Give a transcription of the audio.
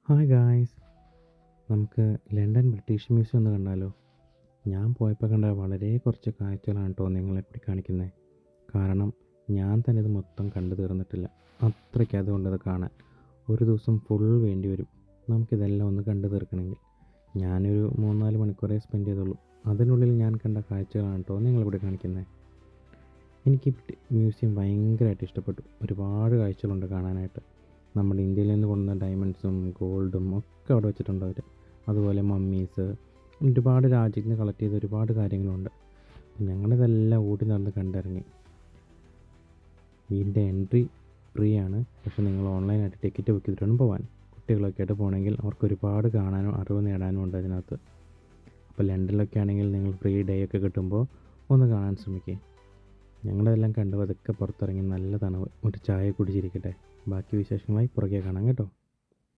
Hi guys, നമുക്ക് London British museum ഒന്ന് കണ്ടാലോ? ഞാൻ പോയപ്പോൾ കണ്ട വളരെ കുറച്ച് കാഴ്ചകളാണ് കേട്ടോ നിങ്ങളെ കൂടി കാണിക്കുന്നത്. കാരണം ഞാൻ തന്നെ ഇത് മൊത്തം കണ്ടു തീർന്നിട്ടില്ല. അത്രയ്ക്ക് അതുകൊണ്ട് അത് കാണാൻ ഒരു ദിവസം ഫുൾ വേണ്ടി വരും നമുക്കിതെല്ലാം ഒന്ന് കണ്ടു തീർക്കണമെങ്കിൽ. ഞാനൊരു 3-4 മണിക്കൂറേ സ്പെൻഡ് ചെയ്തുള്ളൂ. അതിനുള്ളിൽ ഞാൻ കണ്ട കാഴ്ചകളാണ് കേട്ടോ നിങ്ങളിവിടെ കാണിക്കുന്നത്. എനിക്ക് മ്യൂസിയം ഭയങ്കരമായിട്ട് ഇഷ്ടപ്പെട്ടു. ഒരുപാട് കാഴ്ചകളുണ്ട് കാണാനായിട്ട്. നമ്മുടെ ഇന്ത്യയിൽ നിന്ന് കൊണ്ടുവന്ന ഡയമണ്ട്സും ഗോൾഡും ഒക്കെ അവിടെ വെച്ചിട്ടുണ്ട് അവർ. അതുപോലെ മമ്മീസ്, ഒരുപാട് രാജ്യത്ത് നിന്ന് കളക്ട് ചെയ്ത ഒരുപാട് കാര്യങ്ങളുണ്ട്. ഞങ്ങളിതെല്ലാം ഓടി നടന്ന് കണ്ടിറങ്ങി. ഇതിൻ്റെ എൻട്രി ഫ്രീ ആണ്, പക്ഷേ നിങ്ങൾ ഓൺലൈനായിട്ട് ടിക്കറ്റ് ബുക്ക് ചെയ്തിട്ട് വേണം പോകാൻ. കുട്ടികളൊക്കെ ആയിട്ട് പോകണമെങ്കിൽ അവർക്ക് ഒരുപാട് കാണാനും അറിവ് നേടാനും ഉണ്ട് അതിനകത്ത്. അപ്പോൾ ലണ്ടനിലൊക്കെ ആണെങ്കിൽ നിങ്ങൾ ഫ്രീ ഡേ ഒക്കെ കിട്ടുമ്പോൾ ഒന്ന് കാണാൻ ശ്രമിക്കുക. ഞങ്ങളതെല്ലാം കണ്ടു പതുക്കെ പുറത്തിറങ്ങി നല്ല തണവ് ഒരു ചായ കുടിച്ചിരിക്കട്ടെ. ബാക്കി വിശേഷങ്ങളായി പുറകെ കാണാം കേട്ടോ.